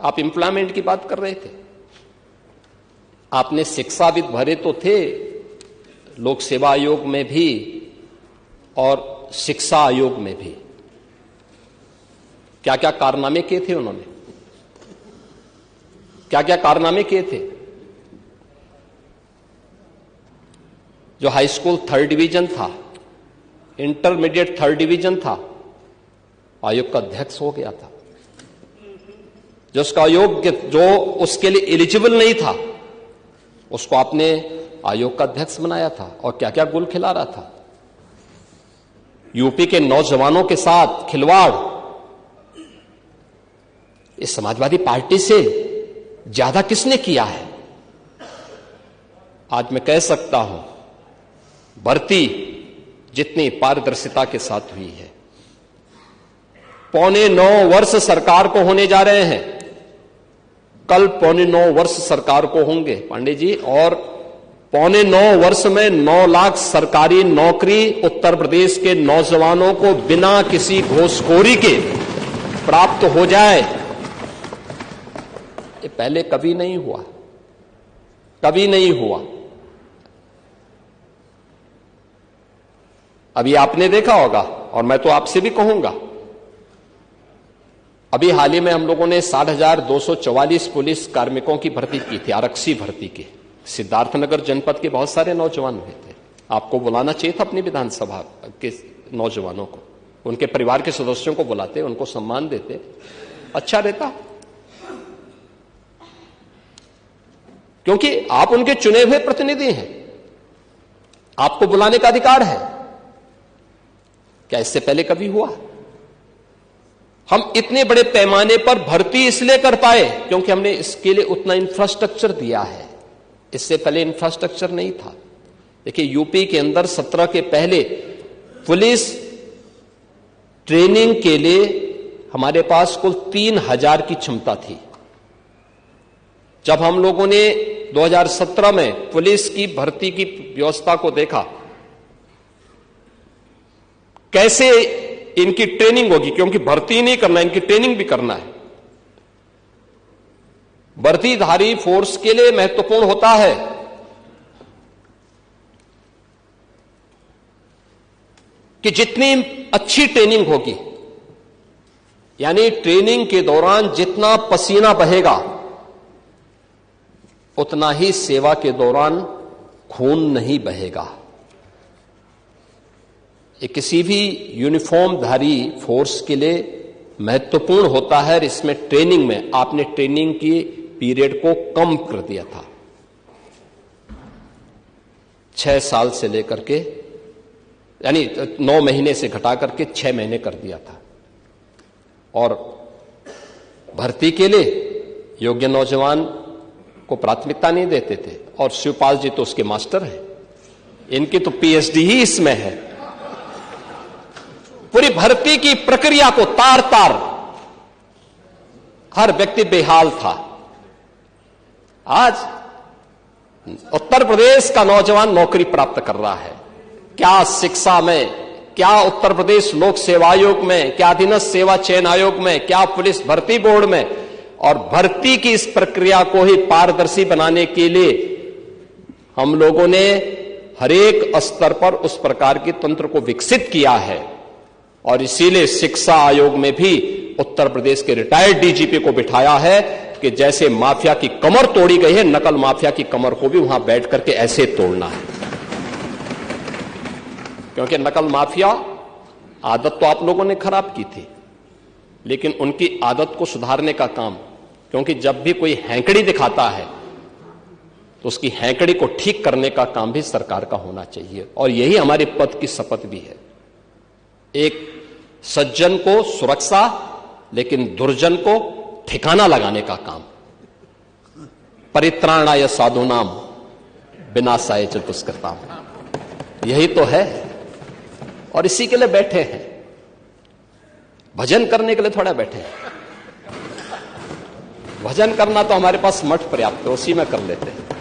आप एम्प्लॉयमेंट की बात कर रहे थे। आपने शिक्षाविद भरे तो थे लोक सेवा आयोग में भी और शिक्षा आयोग में भी। क्या क्या कारनामे किए थे उन्होंने, क्या क्या कारनामे किए थे। जो हाई स्कूल 3rd डिवीजन था, इंटरमीडिएट 3rd डिवीजन था, आयोग का अध्यक्ष हो गया था। जो उसका अयोग्य, जो उसके लिए एलिजिबल नहीं था, उसको आपने आयोग का अध्यक्ष बनाया था। और क्या क्या गुल खिला रहा था। यूपी के नौजवानों के साथ खिलवाड़ इस समाजवादी पार्टी से ज्यादा किसने किया है। आज मैं कह सकता हूं, भर्ती जितनी पारदर्शिता के साथ हुई है, 8.25 वर्ष सरकार को होने जा रहे हैं, कल 8.25 वर्ष सरकार को होंगे पांडे जी, और 8.25 वर्ष में 9 लाख सरकारी नौकरी उत्तर प्रदेश के नौजवानों को बिना किसी घूसखोरी के प्राप्त हो जाए। ये पहले कभी नहीं हुआ, कभी नहीं हुआ। अभी आपने देखा होगा, और मैं तो आपसे भी कहूंगा, अभी हाल ही में हम लोगों ने 60,244 पुलिस कार्मिकों की भर्ती की थी, आरक्षी भर्ती की। सिद्धार्थनगर जनपद के बहुत सारे नौजवान हुए थे। आपको बुलाना चाहिए था अपनी विधानसभा के नौजवानों को, उनके परिवार के सदस्यों को बुलाते, उनको सम्मान देते, अच्छा रहता। क्योंकि आप उनके चुने हुए प्रतिनिधि हैं, आपको बुलाने का अधिकार है। क्या इससे पहले कभी हुआ? हम इतने बड़े पैमाने पर भर्ती इसलिए कर पाए क्योंकि हमने इसके लिए उतना इंफ्रास्ट्रक्चर दिया है। इससे पहले इंफ्रास्ट्रक्चर नहीं था। देखिए, यूपी के अंदर 17 के पहले पुलिस ट्रेनिंग के लिए हमारे पास कुल 3,000 की क्षमता थी। जब हम लोगों ने 2017 में पुलिस की भर्ती की व्यवस्था को देखा, कैसे इनकी ट्रेनिंग होगी, क्योंकि भर्ती नहीं करना, इनकी ट्रेनिंग भी करना है। वर्दीधारी फोर्स के लिए महत्वपूर्ण होता है कि जितनी अच्छी ट्रेनिंग होगी, यानी ट्रेनिंग के दौरान जितना पसीना बहेगा उतना ही सेवा के दौरान खून नहीं बहेगा। ये किसी भी यूनिफॉर्मधारी फोर्स के लिए महत्वपूर्ण होता है। इसमें ट्रेनिंग में आपने ट्रेनिंग की पीरियड को कम कर दिया था, 6 साल से लेकर के, यानी 9 महीने से घटा करके 6 महीने कर दिया था। और भर्ती के लिए योग्य नौजवान को प्राथमिकता नहीं देते थे। और शिवपाल जी तो उसके मास्टर हैं, इनकी तो पीएचडी ही इसमें है। पूरी भर्ती की प्रक्रिया को तार तार हर व्यक्ति बेहाल था। आज उत्तर प्रदेश का नौजवान नौकरी प्राप्त कर रहा है। क्या शिक्षा में, क्या उत्तर प्रदेश लोक सेवा आयोग में, क्या अधीनस्थ सेवा चयन आयोग में, क्या पुलिस भर्ती बोर्ड में। और भर्ती की इस प्रक्रिया को ही पारदर्शी बनाने के लिए हम लोगों ने हरेक स्तर पर उस प्रकार के तंत्र को विकसित किया है। और इसीलिए शिक्षा आयोग में भी उत्तर प्रदेश के रिटायर्ड डीजीपी को बिठाया है कि जैसे माफिया की कमर तोड़ी गई है, नकल माफिया की कमर को भी वहां बैठ करके ऐसे तोड़ना है। क्योंकि नकल माफिया आदत तो आप लोगों ने खराब की थी, लेकिन उनकी आदत को सुधारने का काम, क्योंकि जब भी कोई हैंकड़ी दिखाता है तो उसकी हैंकड़ी को ठीक करने का काम भी सरकार का होना चाहिए। और यही हमारे पद की शपथ भी है। एक सज्जन को सुरक्षा, लेकिन दुर्जन को ठिकाना लगाने का काम। परित्राणाय साधूनाम विनाशाय च दुष्कृताम, यही तो है। और इसी के लिए बैठे हैं, भजन करने के लिए थोड़ा बैठे हैं। भजन करना तो हमारे पास मठ पर्याप्त है, उसी में कर लेते हैं।